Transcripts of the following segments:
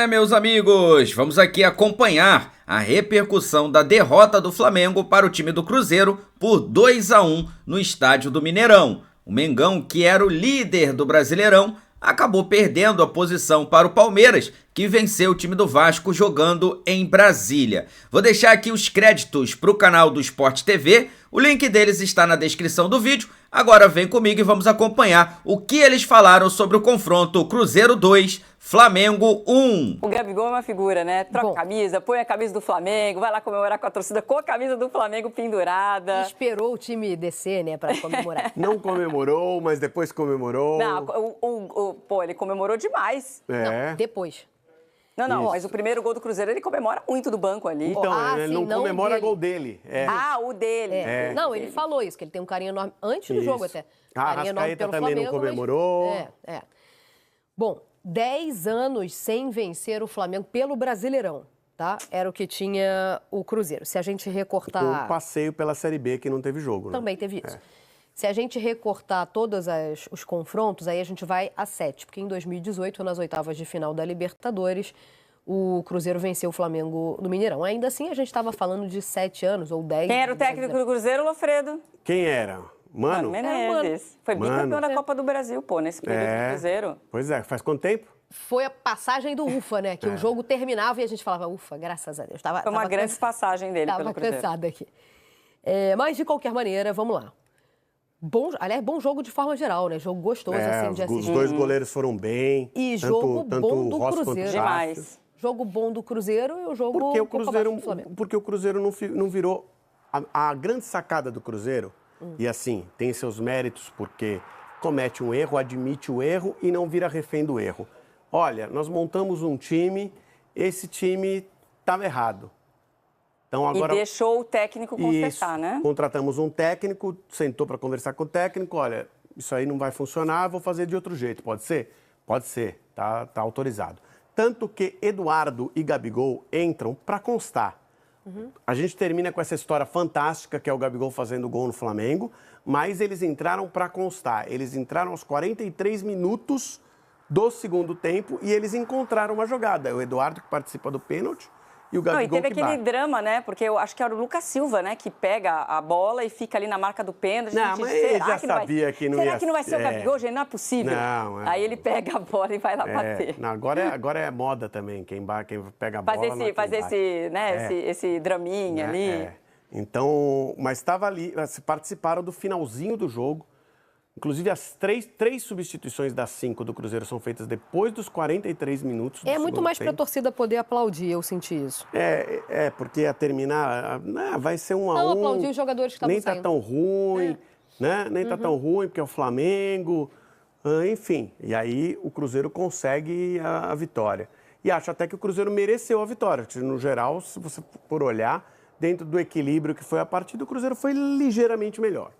Meus amigos, vamos aqui acompanhar a repercussão da derrota do Flamengo para o time do Cruzeiro por 2-1 no estádio do Mineirão. O Mengão, que era o líder do Brasileirão, acabou perdendo a posição para o Palmeiras, que venceu o time do Vasco jogando em Brasília. Vou deixar aqui os créditos para o canal do Sport TV, o link deles está na descrição do vídeo. Agora vem comigo e vamos acompanhar o que eles falaram sobre o confronto Cruzeiro 2, Flamengo 1. O Gabigol é uma figura, né? Troca a camisa, põe a camisa do Flamengo, vai lá comemorar com a torcida com a camisa do Flamengo pendurada. Esperou o time descer, né, pra comemorar. Não comemorou, mas depois comemorou. Não, ele comemorou demais. Não, depois. Não, mas o primeiro gol do Cruzeiro ele comemora muito do banco ali. Então, ele sim, não comemora dele. gol dele. O dele. Não, ele falou isso, que ele tem um carinho enorme, antes do jogo até. A Carinho enorme Arrascaeta pelo também Flamengo, não comemorou. Bom, 10 anos sem vencer o Flamengo pelo Brasileirão, tá? Era o que tinha o Cruzeiro. Se a gente recortar... Um passeio pela Série B que não teve jogo, né? Também teve isso. Se a gente recortar todos os confrontos, aí a gente vai a 7, porque em 2018, nas oitavas de final da Libertadores, o Cruzeiro venceu o Flamengo no Mineirão. Ainda assim, a gente estava falando de 7 anos ou 10. Quem era o técnico do Cruzeiro, Lofredo? Quem era? Mano Menezes. Foi bicampeão da Copa do Brasil, nesse período do Cruzeiro. Pois é, faz quanto tempo? Foi a passagem do ufa, né? Que o jogo terminava e a gente falava, ufa, graças a Deus. Foi uma grande passagem dele pelo Cruzeiro. Estava cansada aqui. Mas, de qualquer maneira, vamos lá. Bom jogo de forma geral, né? Jogo gostoso, assim, de assistir. Os dois goleiros foram bem. E jogo bom do Rossi Cruzeiro. Demais. Jogo bom do Cruzeiro e o jogo do Flamengo. Porque o Cruzeiro não virou... A grande sacada do Cruzeiro, e assim, tem seus méritos, porque comete um erro, admite o erro e não vira refém do erro. Olha, nós montamos um time, esse time estava errado. Então, agora, e deixou o técnico consertar, né? Contratamos um técnico, sentou para conversar com o técnico, olha, isso aí não vai funcionar, vou fazer de outro jeito, pode ser? Pode ser, tá autorizado. Tanto que Eduardo e Gabigol entram para constar. A gente termina com essa história fantástica, que é o Gabigol fazendo gol no Flamengo, mas eles entraram para constar. Eles entraram aos 43 minutos do segundo tempo e eles encontraram uma jogada. O Eduardo, que participa do pênalti, e o Gabigol e teve aquele drama, né? Porque eu acho que era o Lucas Silva, né? Que pega a bola e fica ali na marca do pênalti. Não, mas ele já sabia que não ia... Será que não vai ser o Gabigol, gente? Não é possível. Não, Aí ele pega a bola e vai lá bater. Não, agora é moda também, quem pega a bola... Fazer esse draminha ali. Então, mas estava ali, participaram do finalzinho do jogo. Inclusive, as três substituições das 5 do Cruzeiro são feitas depois dos 43 minutos. É muito mais para a torcida poder aplaudir, eu senti isso. Porque ia terminar, vai ser 1-1. Não, aplaudir os jogadores que estavam saindo. Nem tá tão ruim, né? Nem tá tão ruim, porque é o Flamengo, enfim. E aí o Cruzeiro consegue a vitória. E acho até que o Cruzeiro mereceu a vitória. No geral, se você for olhar, dentro do equilíbrio que foi a partida, o Cruzeiro foi ligeiramente melhor.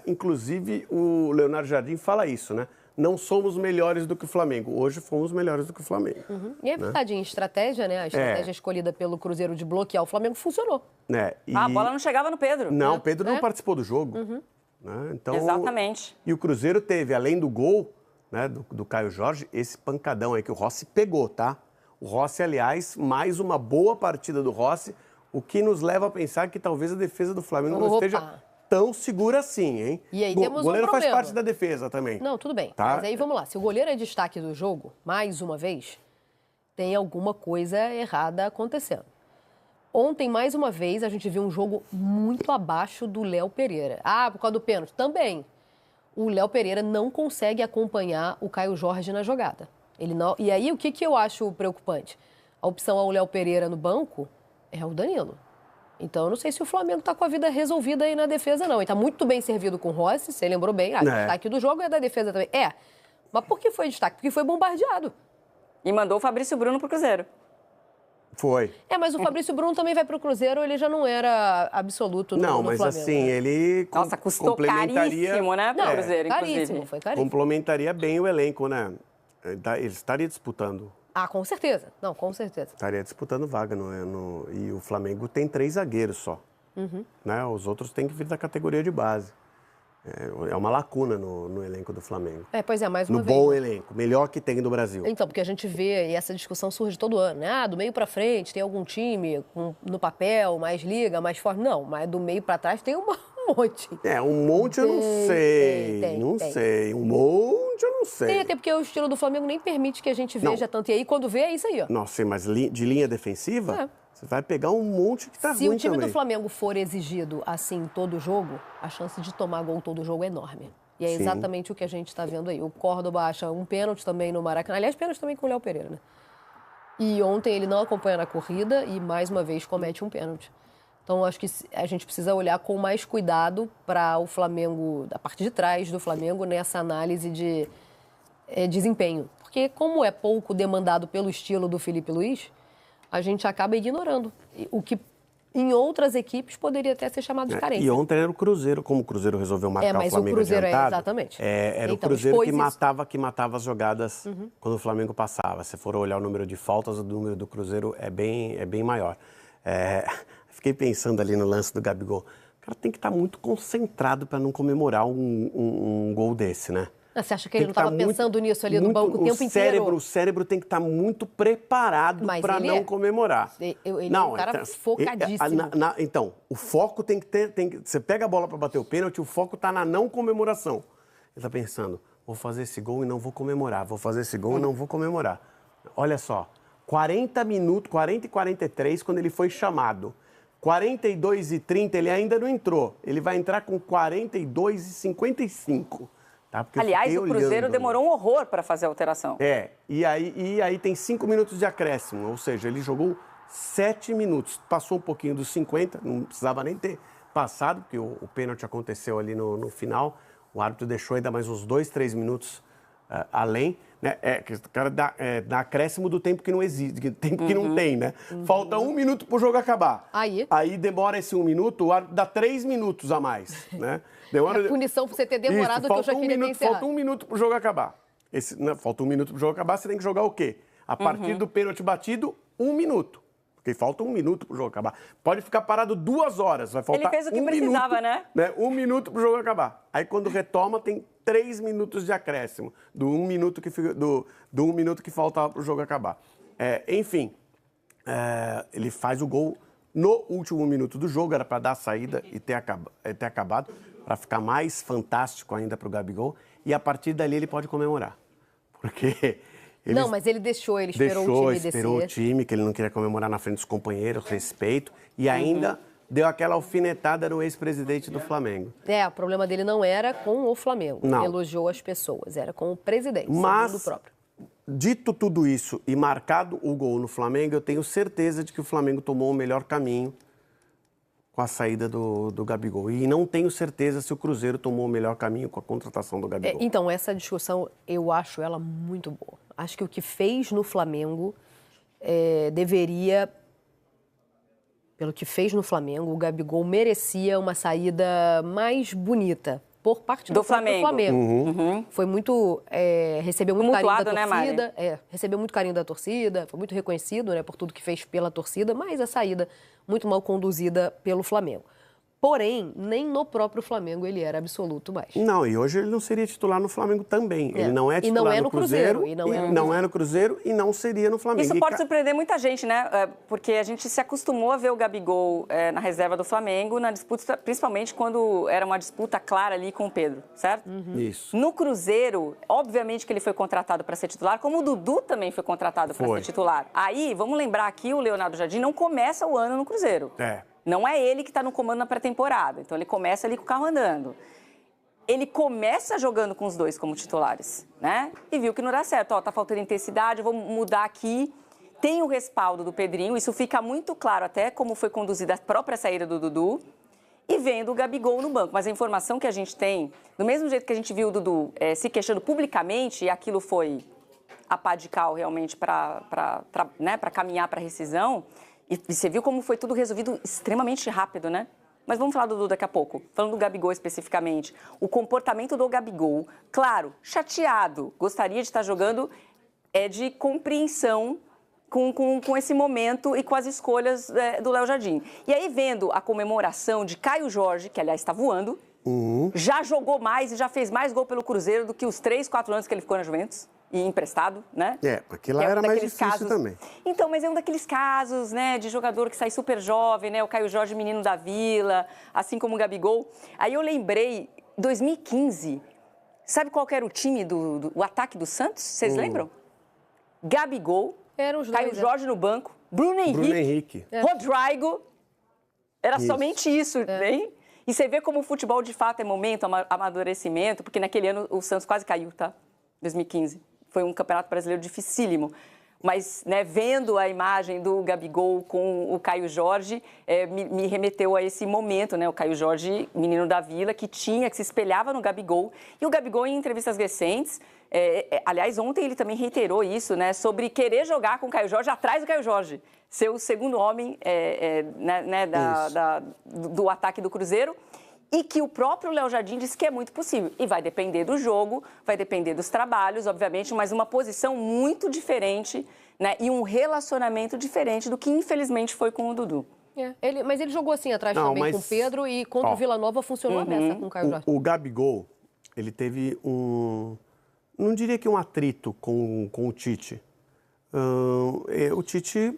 Inclusive, o Leonardo Jardim fala isso, né? Não somos melhores do que o Flamengo. Hoje fomos melhores do que o Flamengo. E é verdade, em estratégia, né? A estratégia escolhida pelo Cruzeiro de bloquear o Flamengo funcionou. A bola não chegava no Pedro. Não, o Pedro não participou do jogo. Né? Então, exatamente. E o Cruzeiro teve, além do gol, né, do Caio Jorge, esse pancadão aí que o Rossi pegou, tá? O Rossi, aliás, mais uma boa partida do Rossi, o que nos leva a pensar que talvez a defesa do Flamengo não esteja tão segura assim, hein? E aí temos o goleiro um faz parte da defesa também. Não, tudo bem. Tá? Mas aí vamos lá. Se o goleiro é destaque do jogo, mais uma vez, tem alguma coisa errada acontecendo. Ontem, mais uma vez, a gente viu um jogo muito abaixo do Léo Pereira. Por causa do pênalti? Também. O Léo Pereira não consegue acompanhar o Caio Jorge na jogada. Ele não... E aí, o que eu acho preocupante? A opção ao Léo Pereira no banco é o Danilo. Então, eu não sei se o Flamengo está com a vida resolvida aí na defesa, não. Ele está muito bem servido com o Rossi, você lembrou bem. O destaque do jogo é da defesa também. Mas por que foi destaque? Porque foi bombardeado. E mandou o Fabrício Bruno pro Cruzeiro. Foi. Mas o Fabrício Bruno também vai pro Cruzeiro, ele já não era absoluto no Flamengo. Não, mas assim, ele custou caríssimo, né, pro Cruzeiro, caríssimo, foi caríssimo. Complementaria bem o elenco, né? Ele estaria disputando. Com certeza. Não, com certeza. Estaria disputando vaga. E o Flamengo tem 3 zagueiros só. Né? Os outros têm que vir da categoria de base. É uma lacuna no elenco do Flamengo. Pois é, mais uma no vez. bom elenco, melhor que tem do Brasil. Então, porque a gente vê, e essa discussão surge todo ano, né? Do meio para frente tem algum time no papel, mais liga, mais forte. Não, mas do meio para trás tem um monte. Um monte eu não sei. Não sei. Um monte eu não sei. Tem até porque o estilo do Flamengo nem permite que a gente veja tanto. E aí, quando vê, é isso aí, ó. Nossa, mas de linha defensiva, você vai pegar um monte que tá ruim Se o time também. do Flamengo for exigido assim todo jogo, a chance de tomar gol todo jogo é enorme. E é exatamente o que a gente está vendo aí. O Córdoba acha um pênalti também no Maracanã. Aliás, pênalti também com o Léo Pereira, né? E ontem ele não acompanha na corrida e, mais uma vez, comete um pênalti. Então, acho que a gente precisa olhar com mais cuidado para o Flamengo, da parte de trás do Flamengo, nessa análise de desempenho. Porque, como é pouco demandado pelo estilo do Felipe Luiz, a gente acaba ignorando. O que em outras equipes poderia até ser chamado de carência. E ontem era o Cruzeiro, como o Cruzeiro resolveu marcar o Flamengo o Cruzeiro adiantado. Exatamente. Era então, o Cruzeiro que matava as jogadas quando o Flamengo passava. Se for olhar o número de faltas, o número do Cruzeiro é bem maior. Fiquei pensando ali no lance do Gabigol. O cara tem que estar muito concentrado para não comemorar um gol desse, né? Você acha que ele não estava pensando nisso ali no banco o tempo inteiro? O cérebro tem que estar muito preparado para não comemorar. Ele é um cara focadíssimo. Então, o foco tem que ter... Você pega a bola para bater o pênalti, o foco está na não comemoração. Ele está pensando, vou fazer esse gol e não vou comemorar. Vou fazer esse gol e não vou comemorar. Olha só, 40 e 43, quando ele foi chamado. 42 e 30, ele ainda não entrou. Ele vai entrar com 42 e 55. Tá? Aliás, o Cruzeiro demorou um horror para fazer a alteração. E aí tem 5 minutos de acréscimo, ou seja, ele jogou 7 minutos. Passou um pouquinho dos 50, não precisava nem ter passado, porque o pênalti aconteceu ali no final. O árbitro deixou ainda mais uns 2, 3 minutos além. Né? O cara dá acréscimo do tempo que não existe, tempo que não tem, né? Falta 1 minuto para o jogo acabar. Aí demora esse 1 minuto, o árbitro dá 3 minutos a mais, né? A punição por você ter demorado que eu já queria ter encerrado. Falta 1 minuto pro jogo acabar. Falta 1 minuto pro jogo acabar, você tem que jogar o quê? A partir do pênalti batido, 1 minuto. Porque falta 1 minuto pro jogo acabar. Pode ficar parado 2 horas, vai faltar Ele fez o que precisava, minuto, né? 1 minuto pro jogo acabar. Aí quando retoma, tem 3 minutos de acréscimo. Do 1 minuto que faltava pro jogo acabar. Enfim, ele faz o gol no último minuto do jogo, era para dar a saída e ter acabado, para ficar mais fantástico ainda para o Gabigol. E a partir dali ele pode comemorar. Porque... mas ele esperou o time, que ele não queria comemorar na frente dos companheiros, respeito. E ainda deu aquela alfinetada no ex-presidente do Flamengo. O problema dele não era com o Flamengo. Não. Elogiou as pessoas, era com o presidente, segundo o próprio. Dito tudo isso e marcado o gol no Flamengo, eu tenho certeza de que o Flamengo tomou o melhor caminho com a saída do Gabigol. E não tenho certeza se o Cruzeiro tomou o melhor caminho com a contratação do Gabigol. Então, essa discussão, eu acho ela muito boa. Acho que o que fez no Flamengo deveria... Pelo que fez no Flamengo, o Gabigol merecia uma saída mais bonita por parte do Flamengo. Foi muito... recebeu muito carinho da torcida. Recebeu muito carinho da torcida, foi muito reconhecido, né, por tudo que fez pela torcida, mas a saída muito mal conduzida pelo Flamengo. Porém, nem no próprio Flamengo ele era absoluto mais. Não, e hoje ele não seria titular no Flamengo também. Ele não é titular no Cruzeiro. Não é no Cruzeiro e não seria no Flamengo. Isso pode surpreender muita gente, né? Porque a gente se acostumou a ver o Gabigol na reserva do Flamengo, na disputa, principalmente quando era uma disputa clara ali com o Pedro, certo? Isso. No Cruzeiro, obviamente que ele foi contratado para ser titular, como o Dudu também foi contratado para ser titular. Aí, vamos lembrar aqui, o Leonardo Jardim não começa o ano no Cruzeiro. Não é ele que está no comando na pré-temporada. Então, ele começa ali com o carro andando. Ele começa jogando com os dois como titulares, né? E viu que não dá certo. Tá faltando intensidade, vou mudar aqui. Tem o respaldo do Pedrinho. Isso fica muito claro até como foi conduzida a própria saída do Dudu. E vendo o Gabigol no banco. Mas a informação que a gente tem, do mesmo jeito que a gente viu o Dudu se queixando publicamente, e aquilo foi a pá de cal realmente para caminhar para a rescisão... E você viu como foi tudo resolvido extremamente rápido, né? Mas vamos falar do Dudu daqui a pouco. Falando do Gabigol especificamente. O comportamento do Gabigol, claro, chateado. Gostaria de estar jogando, de compreensão com esse momento e com as escolhas do Léo Jardim. E aí, vendo a comemoração de Caio Jorge, que aliás está voando, Já jogou mais e já fez mais gol pelo Cruzeiro do que os 3, 4 anos que ele ficou na Juventus e emprestado, né? Porque lá era mais difícil também. Então, mas é um daqueles casos, né, de jogador que sai super jovem, né? O Caio Jorge, menino da Vila, assim como o Gabigol. Aí eu lembrei, 2015, sabe qual que era o time o ataque do Santos? Vocês lembram? Gabigol, Caio Jorge no banco, Bruno Henrique. Rodrigo. Era somente isso, hein? E você vê como o futebol, de fato, é momento, amadurecimento, porque naquele ano o Santos quase caiu, tá? 2015. Foi um campeonato brasileiro dificílimo. Mas, né, vendo a imagem do Gabigol com o Caio Jorge, me remeteu a esse momento, né? O Caio Jorge, menino da Vila, que se espelhava no Gabigol. E o Gabigol, em entrevistas recentes, aliás, ontem ele também reiterou isso, né? Sobre querer jogar com o Caio Jorge atrás do Caio Jorge. Ser o segundo homem do ataque do Cruzeiro. E que o próprio Léo Jardim disse que é muito possível. E vai depender do jogo, vai depender dos trabalhos, obviamente, mas uma posição muito diferente, né? E um relacionamento diferente do que, infelizmente, foi com o Dudu. Mas ele jogou assim atrás também com o Pedro e contra o Vila Nova funcionou a beça com o Caio Jorge. O Gabigol, ele teve não diria que um atrito com o Tite. O Tite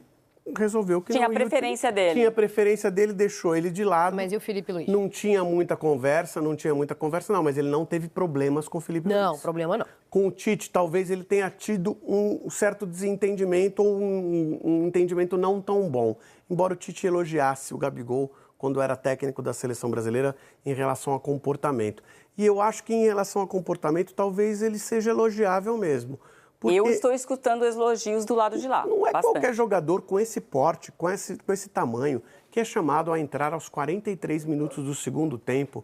resolveu que tinha a preferência dele. Tinha a preferência dele, deixou ele de lado. Mas e o Felipe Luiz? Não tinha muita conversa, não, mas ele não teve problemas com o Felipe Luiz. Não, problema não. Com o Tite, talvez ele tenha tido um certo desentendimento ou um entendimento não tão bom. Embora o Tite elogiasse o Gabigol quando era técnico da Seleção Brasileira em relação a comportamento. E eu acho que em relação a comportamento, talvez ele seja elogiável mesmo. Eu estou escutando elogios do lado de lá. Não é bastante. Qualquer jogador com esse porte, com esse tamanho, que é chamado a entrar aos 43 minutos do segundo tempo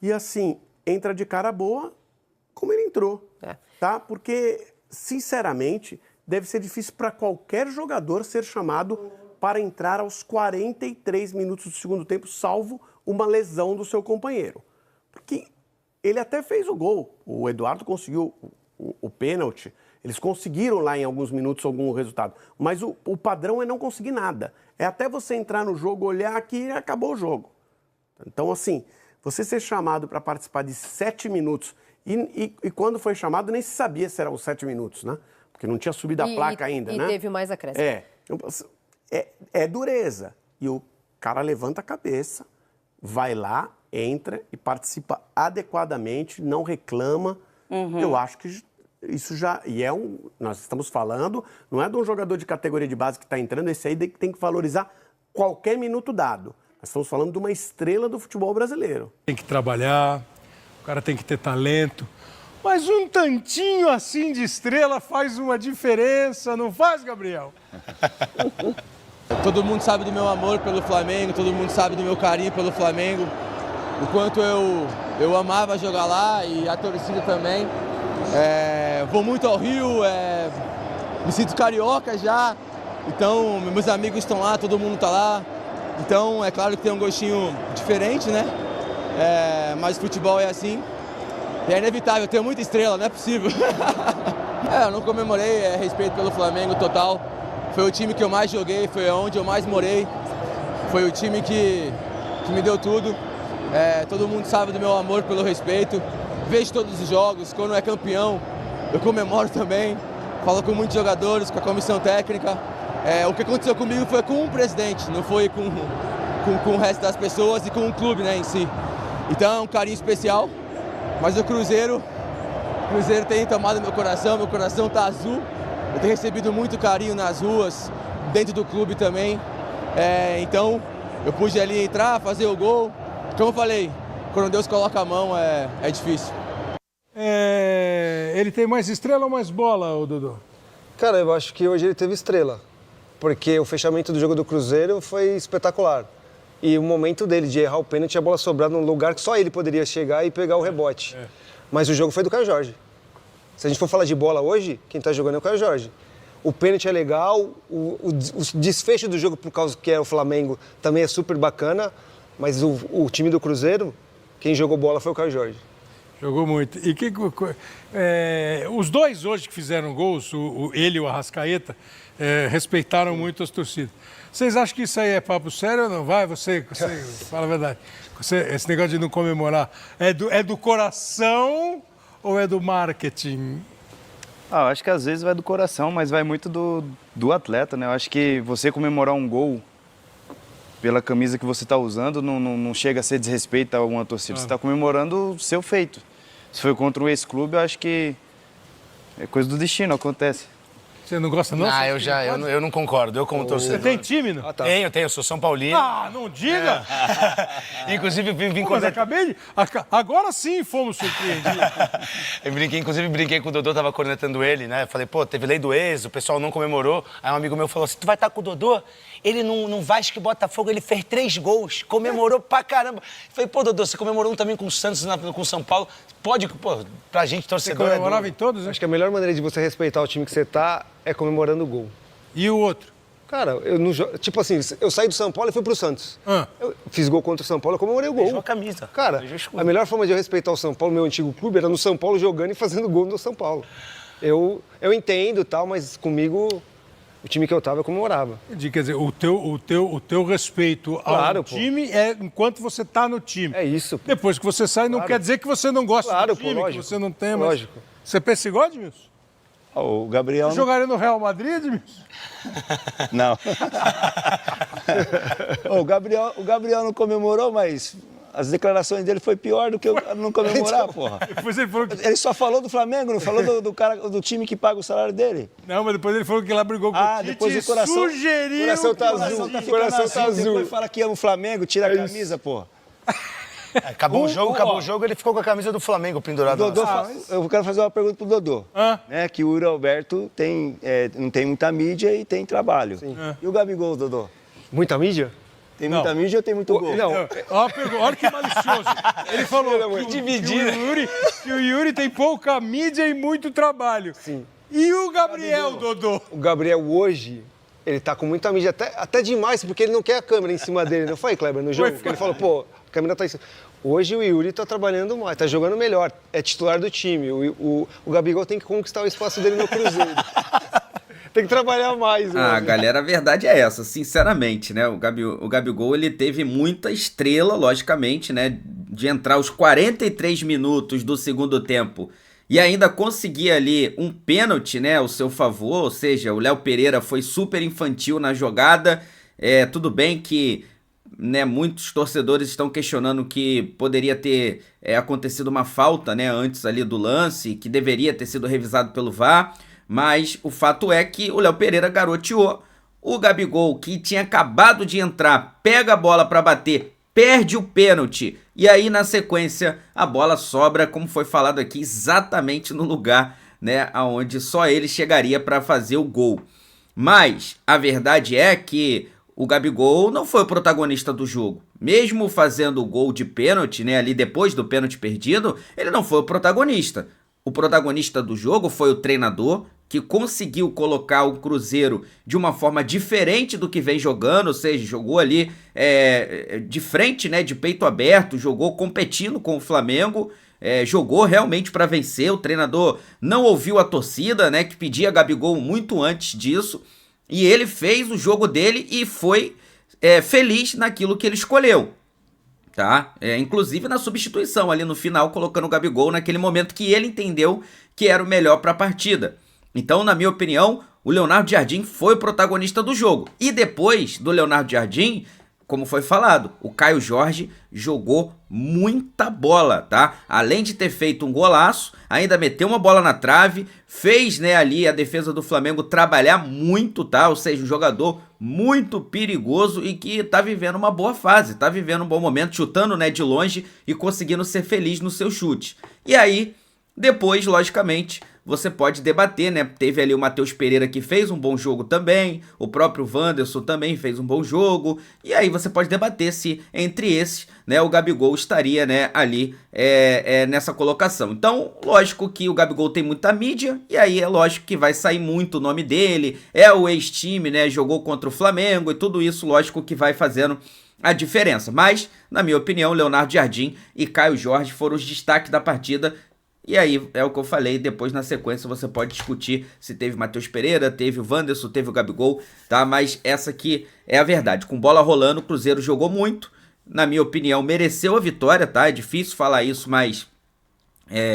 e, assim, entra de cara boa como ele entrou. Tá? Porque, sinceramente, deve ser difícil para qualquer jogador ser chamado para entrar aos 43 minutos do segundo tempo, salvo uma lesão do seu companheiro. Porque ele até fez o gol. O Eduardo conseguiu o pênalti. Eles conseguiram lá em alguns minutos algum resultado. Mas o padrão é não conseguir nada. É até você entrar no jogo, olhar aqui e acabou o jogo. Então, assim, você ser chamado para participar de 7 minutos e quando foi chamado nem se sabia se eram 7 minutos, né? Porque não tinha subido a placa ainda, né? E teve mais acréscimo. É dureza. E o cara levanta a cabeça, vai lá, entra e participa adequadamente, não reclama. Eu acho que isso já... nós estamos falando, não é de um jogador de categoria de base que está entrando, esse aí tem que valorizar qualquer minuto dado. Nós estamos falando de uma estrela do futebol brasileiro. Tem que trabalhar, o cara tem que ter talento, mas um tantinho assim de estrela faz uma diferença, não faz, Gabriel? Todo mundo sabe do meu amor pelo Flamengo, todo mundo sabe do meu carinho pelo Flamengo, o quanto eu amava jogar lá e a torcida também. Vou muito ao Rio, me sinto carioca já, então meus amigos estão lá, todo mundo está lá, então é claro que tem um gostinho diferente, né? Mas o futebol é assim, e é inevitável, eu tenho muita estrela, não é possível. Eu não comemorei, respeito pelo Flamengo total, foi o time que eu mais joguei, foi onde eu mais morei, foi o time que me deu tudo, todo mundo sabe do meu amor pelo respeito. Vejo todos os jogos, quando é campeão, eu comemoro também, falo com muitos jogadores, com a comissão técnica. O que aconteceu comigo foi com o presidente, não foi com o resto das pessoas e com o clube, né, em si. Então é um carinho especial, mas o Cruzeiro tem tomado meu coração está azul. Eu tenho recebido muito carinho nas ruas, dentro do clube também. Então eu pude ali entrar, fazer o gol. Como eu falei, quando Deus coloca a mão, é difícil. Ele tem mais estrela ou mais bola, ô Dudu? Cara, eu acho que hoje ele teve estrela. Porque o fechamento do jogo do Cruzeiro foi espetacular. E o momento dele de errar o pênalti, a bola sobrar num lugar que só ele poderia chegar e pegar o rebote. Mas o jogo foi do Caio Jorge. Se a gente for falar de bola hoje, quem tá jogando é o Caio Jorge. O pênalti é legal, o desfecho do jogo, por causa que é o Flamengo, também é super bacana. Mas o time do Cruzeiro, quem jogou bola foi o Caio Jorge. Jogou muito. E os dois hoje que fizeram gols, ele e o Arrascaeta, respeitaram muito as torcidas. Vocês acham que isso aí é papo sério ou não? Vai, você fala a verdade. Esse negócio de não comemorar, é do coração ou é do marketing? Eu acho que às vezes vai do coração, mas vai muito do atleta, né? Eu acho que você comemorar um gol pela camisa que você está usando não chega a ser desrespeito a alguma torcida. Você está comemorando o seu feito. Se foi contra um ex-clube, eu acho que é coisa do destino, acontece. Você não gosta, não? Eu não concordo. Eu, como torcedor... Você tem time, não? Tenho, eu sou São Paulino. Não diga! Inclusive, vim mas agora sim fomos surpreendidos. Brinquei com o Dodô, tava cornetando ele, né? Falei, teve lei do ex, o pessoal não comemorou. Aí um amigo meu falou assim, tu vai estar com o Dodô? Ele no Vasco e Botafogo, ele fez 3 gols, comemorou pra caramba. Falei, Dodô, você comemorou um também com o Santos, com o São Paulo. Pode, pra gente, torcedor... Você comemorava em todos, né? Acho que a melhor maneira de você respeitar o time que você tá é comemorando o gol. E o outro? Cara, eu não jogo. Tipo assim, eu saí do São Paulo e fui pro Santos. Eu fiz gol contra o São Paulo, eu comemorei o gol. Beijou a camisa. Cara, a melhor forma de eu respeitar o São Paulo, meu antigo clube, era no São Paulo jogando e fazendo gol no São Paulo. Eu entendo e tal, mas comigo, o time que eu tava, eu comemorava. Quer dizer, o teu respeito ao time é enquanto você tá no time. É isso. Pô. Depois que você sai, não quer dizer que você não gosta do time, que você não tem, mas... Lógico. Você pensa igual, Edmilson? O Gabriel... Você jogaria no Real Madrid, Edmilson? Não. O Gabriel não comemorou, mas as declarações dele foi pior do que eu não comemorar, porra. Depois ele falou que... Ele só falou do Flamengo, não falou do time que paga o salário dele. Não, mas depois ele falou que lá brigou com o Tite depois o coração... sugeriu... O coração tá azul. O coração tá azul. Depois fala que ama o Flamengo, tira a camisa, porra. Acabou o jogo, ele ficou com a camisa do Flamengo pendurada. Eu quero fazer uma pergunta pro Dodô. Né, que o Yuri Alberto não tem muita mídia e tem trabalho. E o Gabigol, Dodô? Muita mídia? Tem muita mídia ou tem muito gol? Não. Olha que malicioso. Ele falou que o Yuri tem pouca mídia e muito trabalho. Sim. E o Gabriel, Dodô? O Gabriel hoje, ele tá com muita mídia, até demais, porque ele não quer a câmera em cima dele. Não foi, Kleber, no jogo? Porque ele falou, a câmera tá em cima. Hoje o Yuri tá trabalhando mais, tá jogando melhor, é titular do time. O Gabigol tem que conquistar o espaço dele no Cruzeiro. Tem que trabalhar mais. Galera, a verdade é essa, sinceramente, né? O Gabigol, ele teve muita estrela, logicamente, né? De entrar os 43 minutos do segundo tempo e ainda conseguir ali um pênalti, né? Ao seu favor, ou seja, o Léo Pereira foi super infantil na jogada. Tudo bem que... né, muitos torcedores estão questionando que poderia ter acontecido uma falta, né, antes ali do lance, que deveria ter sido revisado pelo VAR, mas o fato é que o Léo Pereira garoteou. O Gabigol, que tinha acabado de entrar, pega a bola para bater, perde o pênalti, e aí na sequência a bola sobra, como foi falado aqui, exatamente no lugar, né, aonde só ele chegaria para fazer o gol. Mas a verdade é que o Gabigol não foi o protagonista do jogo. Mesmo fazendo o gol de pênalti, né, ali depois do pênalti perdido, ele não foi o protagonista. O protagonista do jogo foi o treinador, que conseguiu colocar o Cruzeiro de uma forma diferente do que vem jogando, ou seja, jogou ali de frente, né, de peito aberto, jogou competindo com o Flamengo, jogou realmente para vencer. O treinador não ouviu a torcida, né, que pedia Gabigol muito antes disso, e ele fez o jogo dele e foi feliz naquilo que ele escolheu. Tá? Inclusive na substituição ali no final, colocando o Gabigol naquele momento que ele entendeu que era o melhor para a partida. Então, na minha opinião, o Leonardo Jardim foi o protagonista do jogo. E depois do Leonardo Jardim, como foi falado, o Caio Jorge jogou muita bola, tá? Além de ter feito um golaço, ainda meteu uma bola na trave, fez, né, ali a defesa do Flamengo trabalhar muito, tá? Ou seja, um jogador muito perigoso e que tá vivendo uma boa fase, tá vivendo um bom momento, chutando, né, de longe e conseguindo ser feliz no seu chute. E aí, depois, logicamente, você pode debater, né? Teve ali o Matheus Pereira que fez um bom jogo também, o próprio Wanderson também fez um bom jogo, e aí você pode debater se entre esses, né, o Gabigol estaria, né, ali nessa colocação. Então, lógico que o Gabigol tem muita mídia, e aí é lógico que vai sair muito o nome dele, o ex-time, né, jogou contra o Flamengo, e tudo isso, lógico que vai fazendo a diferença. Mas, na minha opinião, Leonardo Jardim e Caio Jorge foram os destaques da partida. E aí, é o que eu falei, depois na sequência você pode discutir se teve Matheus Pereira, teve o Wanderson, teve o Gabigol, tá? Mas essa aqui é a verdade. Com bola rolando, o Cruzeiro jogou muito. Na minha opinião, mereceu a vitória, tá? É difícil falar isso, mas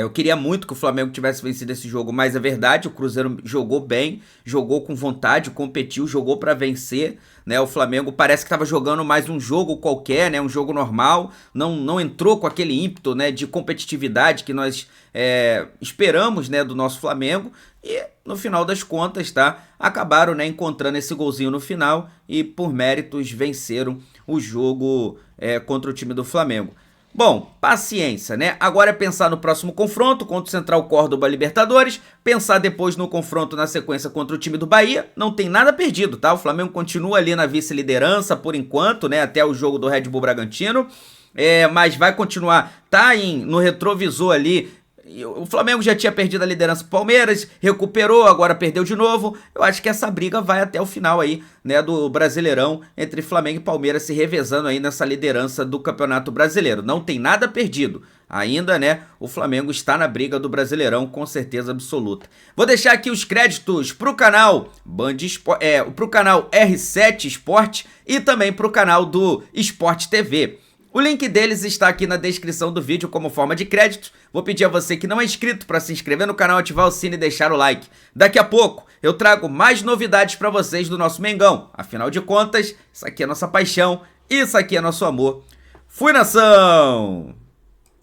eu queria muito que o Flamengo tivesse vencido esse jogo, mas é verdade, o Cruzeiro jogou bem, jogou com vontade, competiu, jogou pra vencer, né? O Flamengo parece que estava jogando mais um jogo qualquer, né? Um jogo normal, não entrou com aquele ímpeto, né, de competitividade que nós esperamos, né, do nosso Flamengo. E no final das contas, tá? Acabaram, né, encontrando esse golzinho no final e por méritos venceram o jogo contra o time do Flamengo. Bom, paciência, né? Agora é pensar no próximo confronto contra o Central Córdoba Libertadores, pensar depois no confronto na sequência contra o time do Bahia. Não tem nada perdido, tá? O Flamengo continua ali na vice-liderança por enquanto, né? Até o jogo do Red Bull Bragantino, mas vai continuar, tá no retrovisor ali. O Flamengo já tinha perdido a liderança pro Palmeiras, recuperou, agora perdeu de novo. Eu acho que essa briga vai até o final aí, né, do Brasileirão, entre Flamengo e Palmeiras se revezando aí nessa liderança do Campeonato Brasileiro. Não tem nada perdido. Ainda, né, o Flamengo está na briga do Brasileirão com certeza absoluta. Vou deixar aqui os créditos pro canal pro canal R7 Sport e também pro canal do Sport TV. O link deles está aqui na descrição do vídeo como forma de crédito. Vou pedir a você que não é inscrito para se inscrever no canal, ativar o sino e deixar o like. Daqui a pouco eu trago mais novidades para vocês do nosso Mengão. Afinal de contas, isso aqui é nossa paixão, isso aqui é nosso amor. Fui, nação!